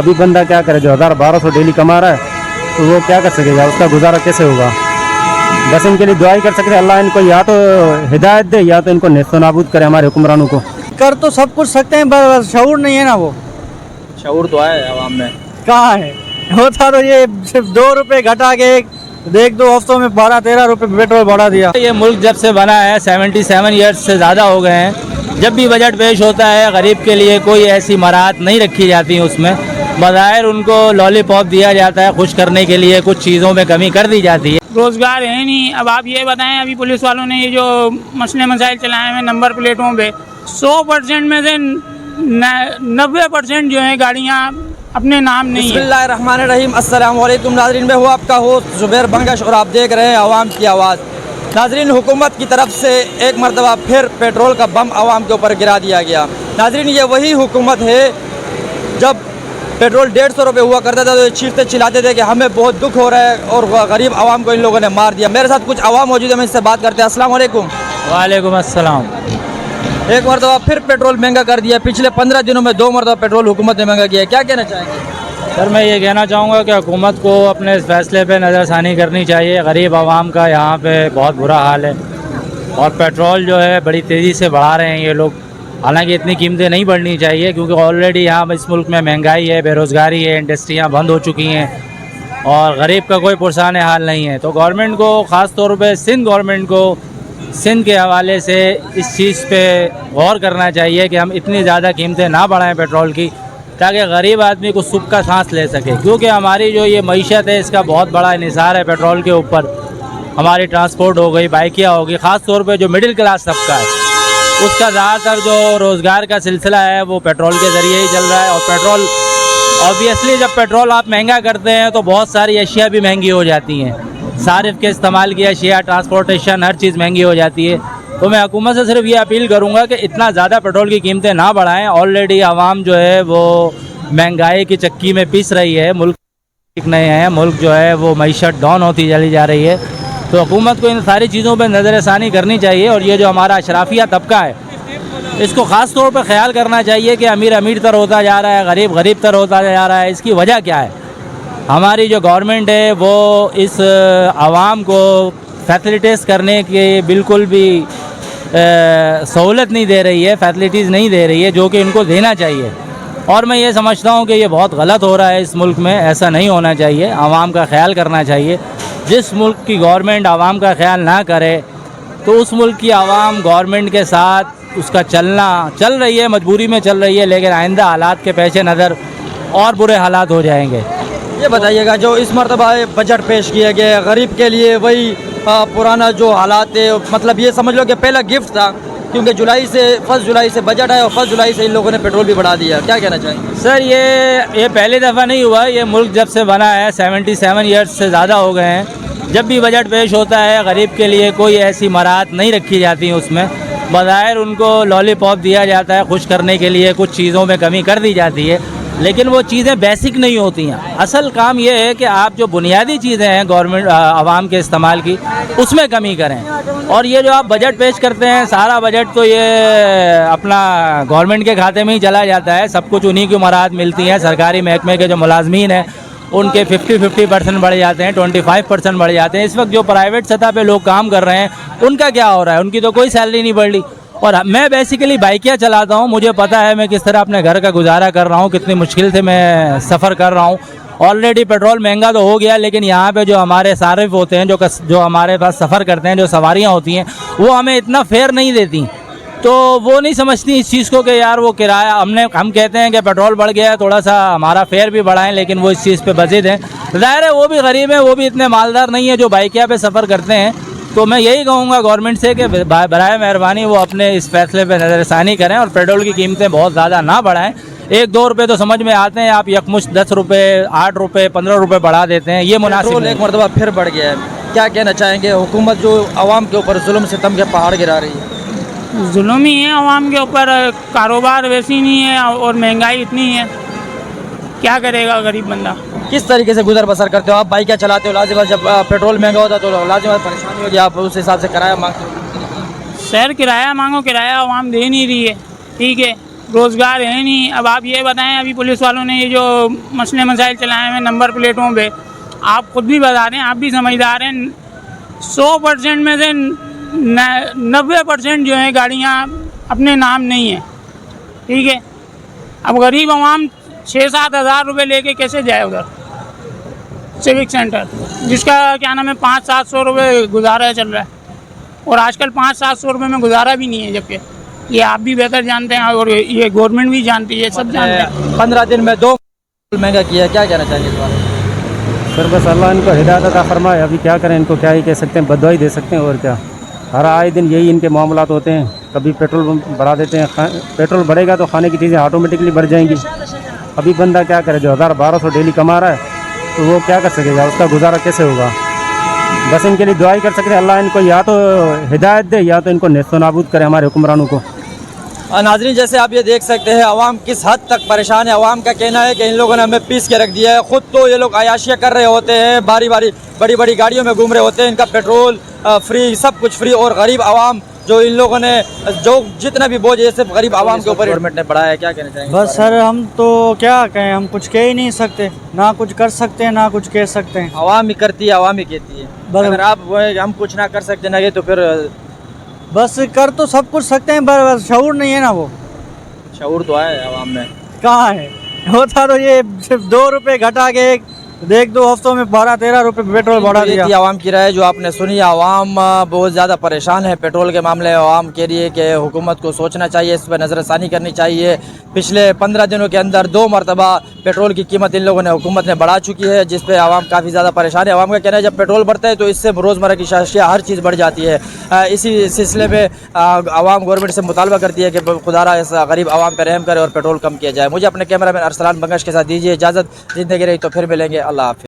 अभी बंदा क्या करे जो 1000-1200 डेली कमा रहा है, तो वो क्या कर सकेगा, उसका गुजारा कैसे होगा। बस इनके लिए दुआई कर सकते हैं, अल्लाह इनको या तो हिदायत दे या तो इनको नेस्त नाबूद करे हमारे हुक्मरानों को। कर तो सब कुछ सकते हैं पर शऊर नहीं है ना, वो शऊर तो है आवाम में, कहाँ है। होता तो ये सिर्फ 2 रुपए घटा के एक 2 हफ्तों में 12-13 रुपए पेट्रोल बढ़ा दिया। ये मुल्क जब से बना है 77 ईयर्स से ज़्यादा हो गए हैं, जब भी बजट पेश होता है गरीब के लिए कोई ऐसी मराहत नहीं रखी जाती है, उसमें बज़ाहिर उनको लॉलीपॉप दिया जाता है खुश करने के लिए, कुछ चीज़ों में कमी कर दी जाती है। रोज़गार है नहीं। अब आप ये बताएं, अभी पुलिस वालों ने ये जो मसले मसाइल चलाए हैं नंबर प्लेटों पे, 100% में से 90% जो है गाड़ियाँ अपने नाम नहीं है। बिस्मिल्लाहिर्रहमानिर्रहीम, अस्सलाम वालेकुम नाज़रीन, मैं हूँ आपका होस्ट ज़ुबैर बंगश और आप देख रहे हैं आवाम की आवाज़। नाज़रीन, हुकूमत की तरफ से एक मरतबा फिर पेट्रोल का बम आवाम के ऊपर गिरा दिया गया। नाज़रीन, ये वही हुकूमत है जब पेट्रोल 150 रुपये हुआ करता था तो ये चीखते चिल्लाते थे कि हमें बहुत दुख हो रहा है और गरीब आवाम को इन लोगों ने मार दिया। मेरे साथ कुछ आवाम मौजूद है, मैं इससे बात करते हैं। अस्सलाम वालेकुम। वालेकुम अस्सलाम। एक मरतबा फिर पेट्रोल महंगा कर दिया, पिछले 15 दिनों में 2 मरतबा पेट्रोल हुकूमत ने महंगा किया है, क्या कहना चाहेंगे? सर मैं ये कहना चाहूँगा कि हुकूमत को अपने इस फैसले पे नज़रसानी करनी चाहिए। गरीब आवाम का यहाँ पे बहुत बुरा हाल है और पेट्रोल जो है बड़ी तेज़ी से बढ़ा रहे हैं ये लोग। हालांकि इतनी कीमतें नहीं बढ़नी चाहिए क्योंकि ऑलरेडी यहाँ इस मुल्क में महंगाई है, बेरोज़गारी है, इंडस्ट्रियाँ बंद हो चुकी हैं और गरीब का कोई पुरसान हाल नहीं है। तो गवर्नमेंट को ख़ास तौर पे सिंध गवर्नमेंट को सिंध के हवाले से इस चीज़ पे गौर करना चाहिए कि हम इतनी ज़्यादा कीमतें ना बढ़ाएं पेट्रोल की, ताकि गरीब आदमी को सुख का सांस ले सके। क्योंकि हमारी जो ये मईशत है इसका बहुत बड़ा इन्हिसार है पेट्रोल के ऊपर। हमारी ट्रांसपोर्ट हो गई, बाइकियाँ हो गई, ख़ास तौर पे जो मिडिल क्लास तबका है उसका ज़्यादातर जो रोज़गार का सिलसिला है वो पेट्रोल के ज़रिए ही चल रहा है। और पेट्रोल ऑब्वियसली जब पेट्रोल आप महंगा करते हैं तो बहुत सारी अशिया भी महंगी हो जाती हैं, सारिफ के इस्तेमाल की अशिया, ट्रांसपोर्टेशन, हर चीज़ महंगी हो जाती है। तो मैं हुकूमत से सिर्फ ये अपील करूँगा कि इतना ज़्यादा पेट्रोल की कीमतें ना बढ़ाएं। ऑलरेडी आवाम जो है वो महंगाई की चक्की में पिस रही है, मुल्क ठीक नहीं है, मुल्क जो है वो मईशत डाउन होती चली जा रही है। तो हुकूमत को इन सारी चीज़ों पर नज़रसानी करनी चाहिए और ये जो हमारा अशराफिया तबका है इसको ख़ास तौर पर ख्याल करना चाहिए कि अमीर अमीर तर होता जा रहा है, गरीब गरीब तर होता जा रहा है। इसकी वजह क्या है? हमारी जो गवर्नमेंट है वो इस आवाम को फैसिलिटीज़ करने के बिल्कुल भी सहूलत नहीं दे रही है, फैसिलिटीज़ नहीं दे रही है जो कि इनको देना चाहिए। और मैं ये समझता हूँ कि ये बहुत गलत हो रहा है इस मुल्क में, ऐसा नहीं होना चाहिए। आवाम का ख्याल करना चाहिए। जिस मुल्क की गवर्नमेंट आवाम का ख्याल ना करे तो उस मुल्क की आवाम गवर्नमेंट के साथ उसका चल रही है, मजबूरी में चल रही है, लेकिन आइंदा हालात के पेश नज़र और बुरे हालात हो जाएंगे। ये बताइएगा, जो इस मरतबा बजट पेश किया गया है गरीब के लिए, वही पुराना जो हालात है, मतलब ये समझ लो कि पहला गिफ्ट था क्योंकि 1 जुलाई से बजट है और 1 जुलाई से इन लोगों ने पेट्रोल भी बढ़ा दिया, क्या कहना चाहेंगे? सर ये पहली दफ़ा नहीं हुआ, ये मुल्क जब से बना है 77 ईयर्स से ज़्यादा हो गए हैं, जब भी बजट पेश होता है गरीब के लिए कोई ऐसी मराहत नहीं रखी जाती है, उसमें बज़ाहिर उनको लॉलीपॉप दिया जाता है खुश करने के लिए, कुछ चीज़ों में कमी कर दी जाती है, लेकिन वो चीज़ें बेसिक नहीं होती हैं। असल काम ये है कि आप जो बुनियादी चीज़ें हैं गवर्नमेंट आवाम के इस्तेमाल की उसमें कमी करें। और ये जो आप बजट पेश करते हैं, सारा बजट तो ये अपना गवर्नमेंट के खाते में ही चला जाता है, सब कुछ उन्हीं की मराहत मिलती हैं। सरकारी महकमे के जो मुलाजमीन हैं उनके 50% बढ़ जाते हैं, 25% बढ़ जाते हैं। इस वक्त जो प्राइवेट सतह पे लोग काम कर रहे हैं उनका क्या हो रहा है? उनकी तो कोई सैलरी नहीं बढ़ रही। और मैं बेसिकली बाइकियाँ चलाता हूँ, मुझे पता है मैं किस तरह अपने घर का गुजारा कर रहा हूँ, कितनी मुश्किल से मैं सफ़र कर रहा हूँ। ऑलरेडी पेट्रोल महंगा तो हो गया, लेकिन यहाँ पे जो हमारे सारिफ होते हैं, जो हमारे पास सफ़र करते हैं, जो सवारियाँ होती हैं, वो हमें इतना फेयर नहीं देती। तो वो नहीं समझती इस चीज़ को कि यार वो किराया हम कहते हैं कि पेट्रोल बढ़ गया है, थोड़ा सा हमारा फेयर भी बढ़ाएं, लेकिन वो इस चीज़ पे बज़िद हैं। ज़ाहिर है वो भी गरीब हैं, वो भी इतने मालदार नहीं है जो बाइकिया पे सफ़र करते हैं। तो मैं यही कहूँगा गवर्नमेंट से कि बराए मेहरबानी वो अपने इस फैसले पे नज़रसानी करें और पेट्रोल की कीमतें बहुत ज़्यादा ना बढ़ाएं। 1-2 रुपये तो समझ में आते हैं, आप यकमुश्त 10 रुपये, 8 रुपये, 15 रुपये बढ़ा देते हैं, ये मुनासिब नहीं। एक मरतबा फिर बढ़ गया है, क्या कहना चाहेंगे? हुकूमत जो आवाम के ऊपर जुल्म सितम के पहाड़ गिरा रही है। जुल्म ही है आवाम के ऊपर, कारोबार वैसी नहीं है और महंगाई इतनी है, क्या करेगा गरीब बंदा? किस तरीके से गुजर बसर करते हो आप? बाइक चलाते हो, लाजिम जब पेट्रोल महंगा होता तो लाजिम परेशानी होगी, आप उस हिसाब से किराया मांगते हो? सर किराया मांगो, किराया आवाम दे नहीं रही है, ठीक है, रोज़गार है नहीं। अब आप ये बताएं, अभी पुलिस वालों ने ये जो मसले मसाइल चलाए हुए नंबर प्लेटों पे, आप खुद भी बता रहे हैं, आप भी समझदार हैं, 100% में से 90% जो है गाड़ियाँ अपने नाम नहीं है, ठीक है। अब गरीब आवाम 6-7 हज़ार रुपये लेके कैसे जाए उधर सिविक सेंटर, जिसका क्या नाम है 500-700 रुपये गुजारा चल रहा है, और आजकल 500-700 रुपये में गुजारा भी नहीं है, जबकि ये आप भी बेहतर जानते हैं और ये गवर्नमेंट भी जानती है, सब जानते हैं। 15 दिन में 2 महंगा किया है, क्या कहना चाहेंगे इस बारे में? सर बस अल्लाह इनको हिदायत अता फरमाए, अभी क्या करें, इनको क्या ही कह सकते हैं, बददुआ ही दे सकते हैं और क्या। हर आए दिन यही इनके मामलात होते हैं, कभी पेट्रोल बढ़ा देते हैं, पेट्रोल बढ़ेगा तो खाने की चीज़ें ऑटोमेटिकली बढ़ जाएंगी। अभी बंदा क्या करे जो 1000-1200 डेली कमा रहा है, तो वो क्या कर सकेगा, उसका गुजारा कैसे होगा। बस इनके लिए दुआई कर सकते हैं, अल्लाह इनको या तो हिदायत दे या तो इनको नेस्त नाबूद करे हमारे हुक्मरानों को। नाजरीन, जैसे आप ये देख सकते हैं अवाम किस हद तक परेशान है। अवाम का कहना है कि इन लोगों ने हमें पीस के रख दिया है। ख़ुद तो ये लोग अयाशियाँ कर रहे होते हैं, बारी बारी बड़ी बड़ी गाड़ियों में घूम रहे होते हैं, इनका पेट्रोल फ्री, सब कुछ फ्री, और गरीब आवाम जो इन लोगों ने जो जितना भी बोझ है ये सिर्फ गरीब आवाम के ऊपर गवर्नमेंट ने बढ़ाया है। क्या कहना चाहेंगे? बस सर हम तो क्या कहें, हम कुछ कह ही नहीं सकते, ना कुछ कर सकते हैं ना कुछ कह सकते हैं। आवाम ही करती है, आवाम ही कहती है। अगर आप हम कुछ ना कर सकते ना तो फिर बस कर तो सब कुछ सकते हैं, बस शऊर नहीं है ना, वो शऊर तो है आवाम में, कहाँ है। होता तो ये सिर्फ 2 रुपये घटा के देख 2 हफ्तों में 12-13 रुपये पेट्रोल बढ़ा दिया। आवाम की राय जो आपने सुनी, आवाम बहुत ज़्यादा परेशान है पेट्रोल के मामले। आवाम के लिए कि हुकूमत को सोचना चाहिए, इस पर नज़रसानी करनी चाहिए। पिछले 15 दिनों के अंदर 2 मरतबा पेट्रोल की कीमत इन लोगों ने हुकूमत ने बढ़ा चुकी है, जिस पे आवाम काफ़ी ज़्यादा परेशान है। आवाम का कहना है जब पेट्रोल बढ़ता है तो इससे रोज़मर्रा की अशिया हर चीज़ बढ़ जाती है। इसी सिलसिले में आवाम गवर्नमेंट से मुतालबा करती है कि खुदारा इस गरीब आवाम पर रहम करे और पेट्रोल कम किया जाए। मुझे अपने कैमरामैन अरसलान बंगश के साथ दीजिए इजाज़त। ज़िंदगी रही तो फिर मिलेंगे। अल्लाह हाफ़िज़।